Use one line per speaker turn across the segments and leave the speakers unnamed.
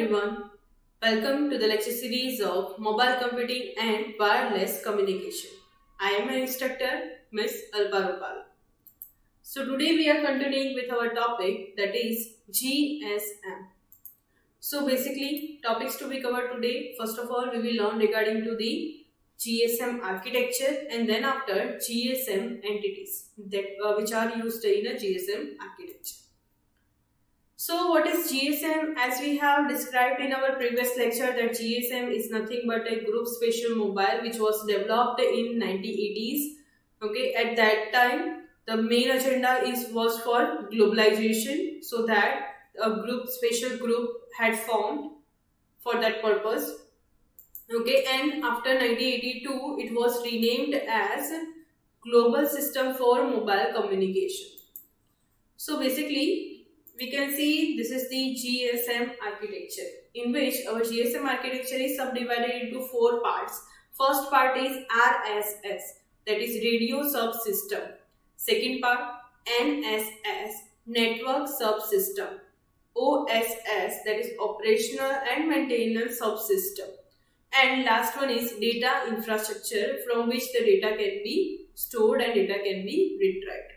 everyone. Welcome to the lecture series of Mobile Computing and Wireless Communication. I am an instructor, Ms. Alpa Rupal. So today we are continuing with our topic, that is GSM. So basically, topics to be covered today. First of all, we will learn regarding to the GSM architecture, and then after GSM entities that which are used in a GSM architecture. So what is GSM? As we have described in our previous lecture, that GSM is nothing but a group spatial mobile which was developed in 1980s. Okay, at that time the main agenda was for globalization, so that a spatial group had formed for that purpose. Okay, and after 1982 it was renamed as Global System for Mobile Communication. So basically, we can see this is the GSM architecture, in which our GSM architecture is subdivided into 4 parts. First part is RSS, that is Radio Subsystem. Second part, NSS, Network Subsystem. OSS, that is Operational and Maintenance Subsystem. And last one is Data Infrastructure, from which the data can be stored and data can be retrieved.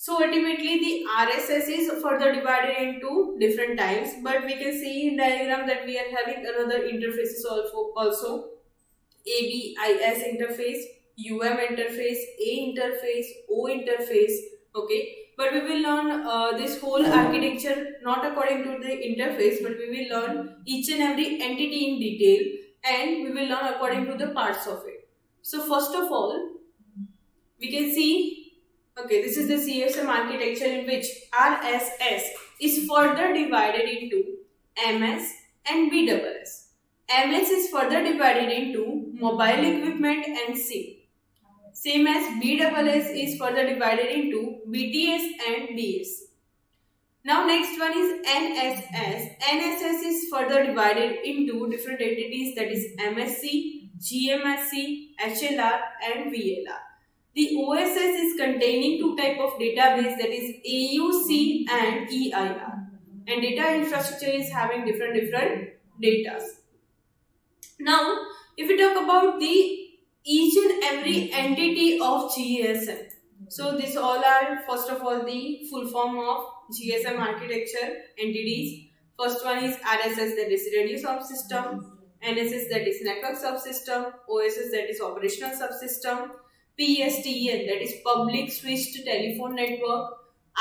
So ultimately the RSS is further divided into different types, but we can see in diagram that we are having another interfaces also ABIS interface, interface, A interface, O interface. Okay, but we will learn this whole architecture not according to the interface, but we will learn each and every entity in detail, and we will learn according to the parts of it. So first of all, we can see, okay, this is the GSM architecture, in which RSS is further divided into MS and BSS. MS is further divided into mobile equipment and SIM. Same as BSS is further divided into BTS and BS. Now next one is NSS. NSS is further divided into different entities, that is MSC, GMSC, HLR and VLR. The OSS is containing 2 types of database, that is AUC and EIR, and data infrastructure is having different data. Now, if we talk about the each and every entity of GSM, so this all are first of all the full form of GSM architecture entities. First one is RSS, that is Radio Subsystem, NSS, that is Network Subsystem, OSS, that is Operational Subsystem, PSTN, that is Public Switched Telephone Network,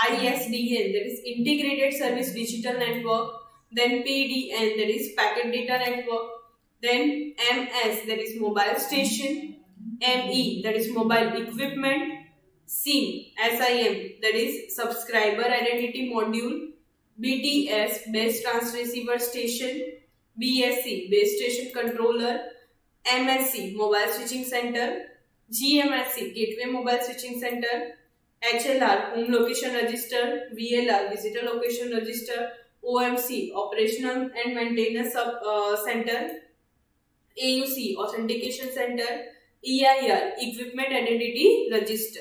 ISDN, that is Integrated Service Digital Network, then PDN, that is Packet Data Network, then MS, that is Mobile Station, ME, that is Mobile Equipment, SIM, that is Subscriber Identity Module, BTS, Base Transceiver Station, BSC, Base Station Controller, MSC, Mobile Switching Center, GMSC, Gateway Mobile Switching Center, HLR, Home Location Register, VLR, Visitor Location Register, OMC, Operational and Maintenance Center, AUC, Authentication Center, EIR, Equipment Identity Register.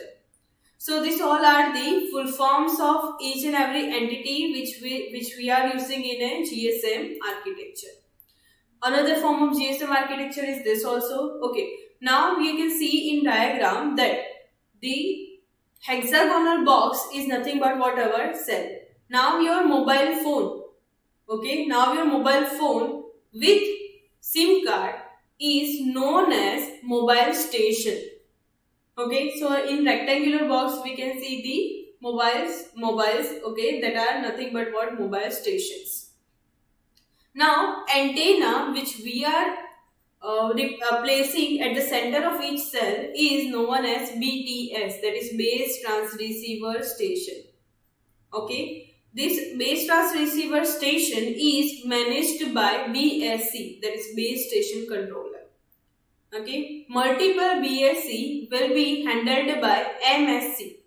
So these all are the full forms of each and every entity which we are using in a GSM architecture. Another form of GSM architecture is this also. Okay, now you can see in diagram that the hexagonal box is nothing but whatever cell. Now your mobile phone, okay, now your mobile phone with SIM card is known as mobile station. Okay, so in rectangular box we can see the mobiles, okay, that are nothing but what? Mobile stations. Now antenna, which we are placing at the center of each cell, is known as BTS, that is Base Transceiver Station. Okay, this Base Transceiver Station is managed by BSC, that is Base Station Controller. Okay, multiple BSC will be handled by MSC.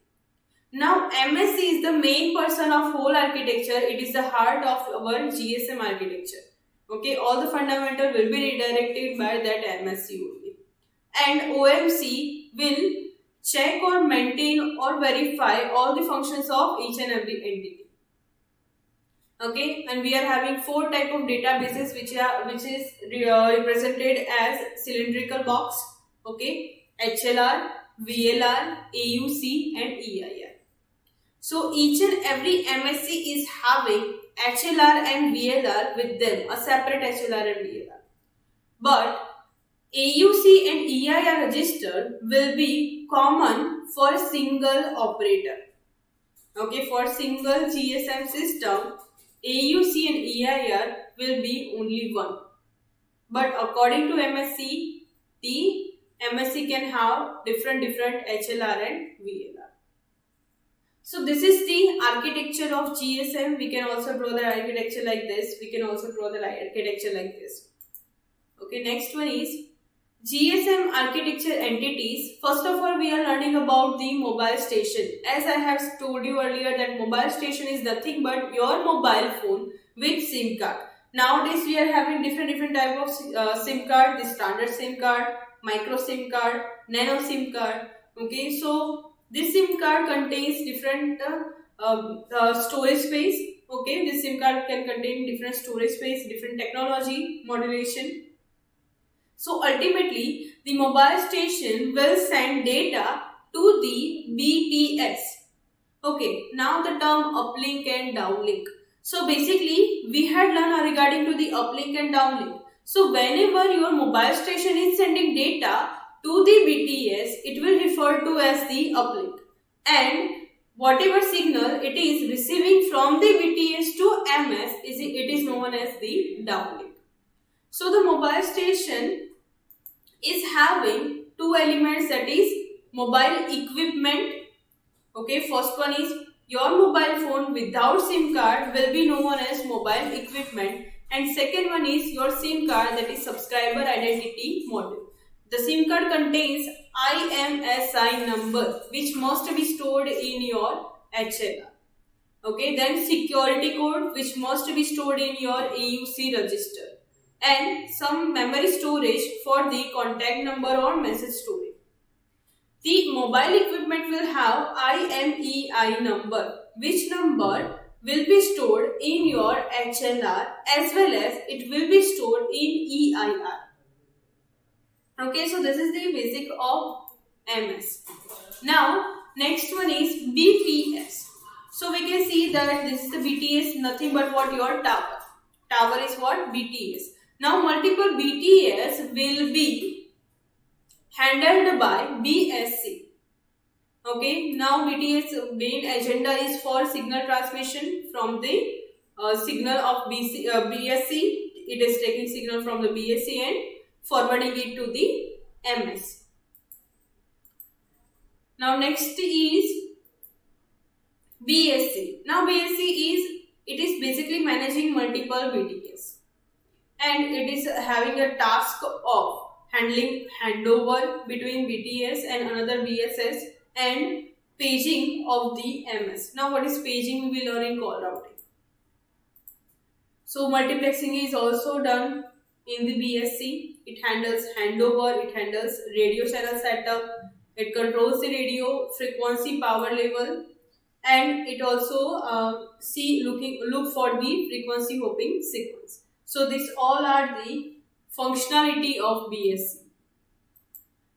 Now MSC is the main person of whole architecture. It is the heart of our GSM architecture. Okay, all the fundamental will be redirected by that MSC only. And OMC will check or maintain or verify all the functions of each and every entity. Okay, and we are having four type of databases which is represented as cylindrical box. Okay, HLR, VLR, AUC, and EIR. So each and every MSC is having HLR and VLR with them, a separate HLR and VLR. But AUC and EIR register will be common for a single operator. Okay, for single GSM system, AUC and EIR will be only one. But according to MSC, the MSC can have different HLR and VLR. So this is the architecture of GSM. We can also draw the architecture like this. We can also draw the architecture like this. Okay, next one is GSM architecture entities. First of all, we are learning about the mobile station. As I have told you earlier that mobile station is nothing but your mobile phone with SIM card. Nowadays, we are having different type of SIM card. The standard SIM card, micro SIM card, nano SIM card. Okay, so this SIM card contains different storage space. Okay, this SIM card can contain different storage space, different technology, modulation. So ultimately, the mobile station will send data to the BTS. Okay, now the term uplink and downlink. So basically, we had learned regarding to the uplink and downlink. So whenever your mobile station is sending data to the BTS, it will refer to as the uplink. And whatever signal it is receiving from the BTS to MS, it is known as the downlink. So the mobile station is having two elements, that is mobile equipment. Okay, first one is your mobile phone without SIM card will be known as mobile equipment, and second one is your SIM card, that is subscriber identity module. The SIM card contains IMSI number which must be stored in your HLR. Okay, then security code which must be stored in your AUC register, and some memory storage for the contact number or message storage. The mobile equipment will have IMEI number, which number will be stored in your HLR as well as it will be stored in EIR. Okay, so this is the basic of MS. Now, next one is BTS. So we can see that this is the BTS, nothing but what your tower. Tower is what? BTS. Now multiple BTS will be handled by BSC. Okay, now BTS main agenda is for signal transmission from the signal of BSC. It is taking signal from the BSC and forwarding it to the MS. Now next is BSC. Now BSC is basically managing multiple BTS. And it is having a task of handling handover between BTS and another BSS and paging of the MS. Now what is paging? We will learn in call routing. So multiplexing is also done in the BSC. It handles handover, it handles radio channel setup, it controls the radio frequency power level, and it also look for the frequency hopping sequence. So these all are the functionality of BSC.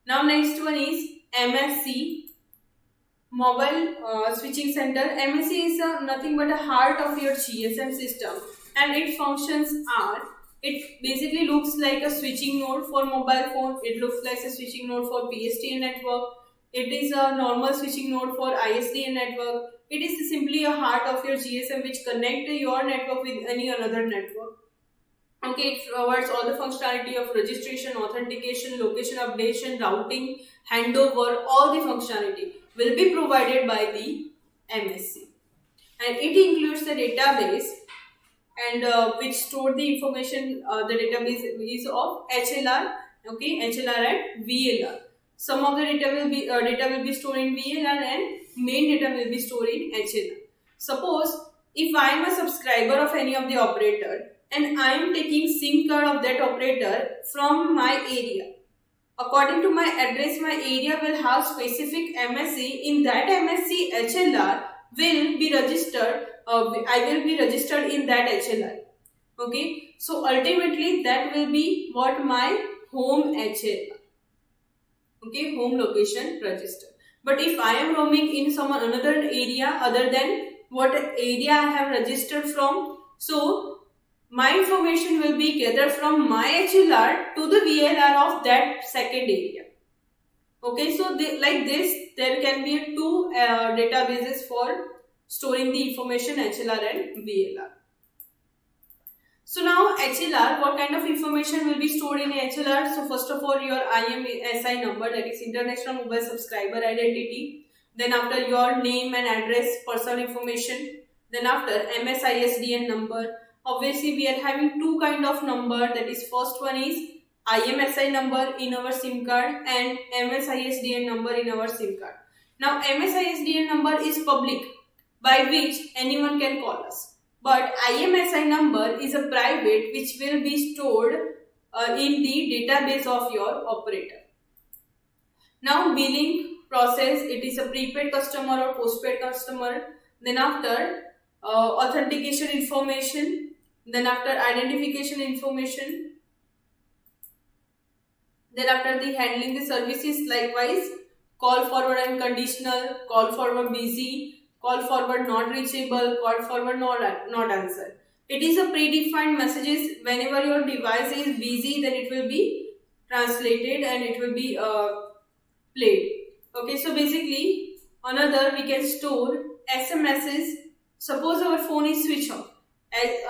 Now next one is MSC, Mobile Switching Center. MSC is nothing but a heart of your GSM system, and its functions are, it basically looks like a switching node for mobile phone, it looks like a switching node for PSTN network, it is a normal switching node for ISDN network, it is simply a heart of your GSM which connect your network with any another network. Okay, it provides all the functionality of registration, authentication, location updation, routing, handover, all the functionality will be provided by the MSC. And it includes the database and which store the information, the database is of HLR, okay, HLR and VLR. Some of the data will be stored in VLR and main data will be stored in HLR. Suppose if I am a subscriber of any of the operator and I am taking SIM card of that operator from my area. According to my address, my area will have specific MSC. In that MSC, HLR will be registered I will be registered in that HLR. Okay, so ultimately that will be what my home HLR. Okay, home location register. But if I am roaming in some another area other than what area I have registered from, so my information will be gathered from my HLR to the VLR of that second area. Okay, so like this, there can be two databases for storing the information HLR and VLR. So now HLR, what kind of information will be stored in HLR? So first of all, your IMSI number, that is International Mobile Subscriber Identity. Then after, your name and address, personal information. Then after, MSISDN number. Obviously, we are having two kind of number. That is, first one is IMSI number in our SIM card and MSISDN number in our SIM card. Now, MSISDN number is public, by which anyone can call us. But IMSI number is a private, which will be stored in the database of your operator. Now, billing process, it is a prepaid customer or postpaid customer. Then after, authentication information. Then after, identification information. Then after, the handling the services, likewise, call forward unconditional, call forward busy, call forward not reachable, call forward not answer. It is a predefined messages. Whenever your device is busy, then it will be translated and it will be played. Okay, so basically, another, we can store SMSs. Suppose our phone is switched off.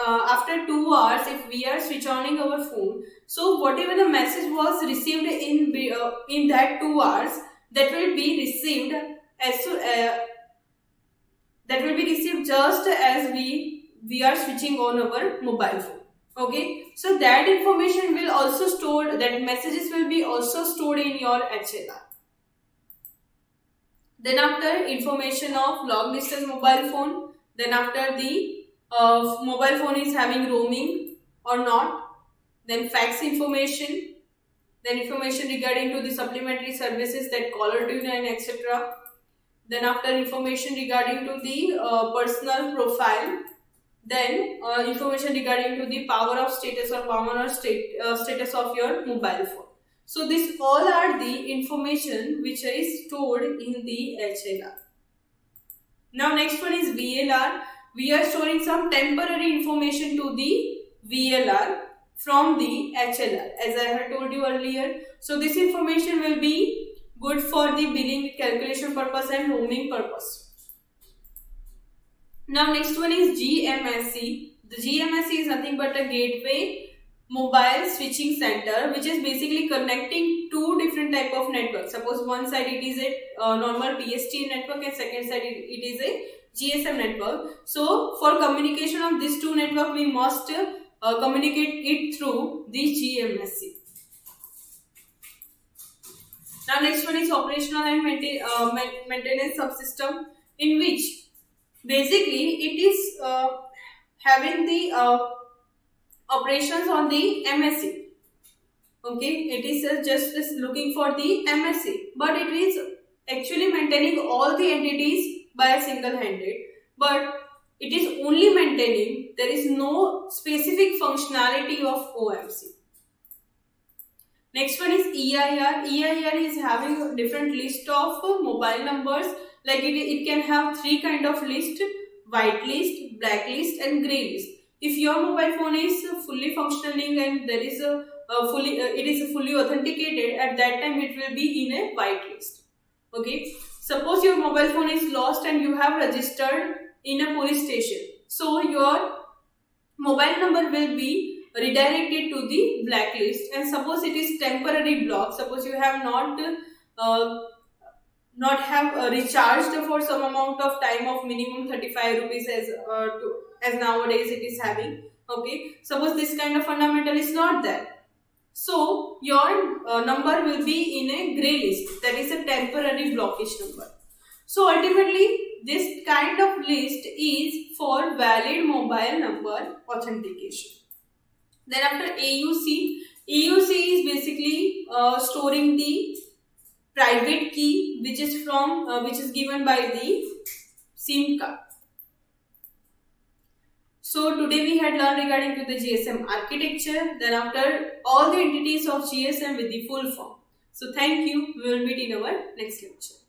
After 2 hours, if we are switch oning our phone, so whatever the message was received in that 2 hours, that will be received that will be received just as we are switching on our mobile phone. Okay, so that information will also stored, that messages will be also stored in your HLR. Then after, information of long distance mobile phone. Then after, the mobile phone is having roaming or not. Then fax information. Then information regarding to the supplementary services, that caller tune and etc. Then after, information regarding to the personal profile. Then information regarding to the power of status or power or status of your mobile phone. So this all are the information which is stored in the HLR. Now next one is VLR. We are storing some temporary information to the VLR from the HLR, as I had told you earlier. So this information will be good for the billing calculation purpose and roaming purpose. Now next one is GMSC. The GMSC is nothing but a gateway mobile switching center, which is basically connecting two different type of networks. Suppose one side it is a normal PSTN network and second side it is a GSM network. So for communication of these two network, we must communicate it through the GMSC. Now next one is operational and maintenance subsystem, in which basically it is having the operations on the MSC. Okay, it is just looking for the MSC, but it is actually maintaining all the entities by a single handed, but it is only maintaining, there is no specific functionality of OMC. Next one is EIR. EIR is having a different list of mobile numbers. Like it can have three kind of list: white list, black list and grey list. If your mobile phone is fully functioning and there is a it is fully authenticated, at that time it will be in a white list. Okay. Suppose your mobile phone is lost and you have registered in a police station. So your mobile number will be redirected to the blacklist, and suppose it is temporary block, suppose you have not recharged for some amount of time of minimum 35 rupees as nowadays it is having. Okay, suppose this kind of fundamental is not there, so your number will be in a grey list, that is a temporary blockage number. So ultimately this kind of list is for valid mobile number authentication. Then after AUC is basically storing the private key which is given by the SIM card. So today we had learned regarding to the GSM architecture, then after all the entities of GSM with the full form. So thank you. We will meet in our next lecture.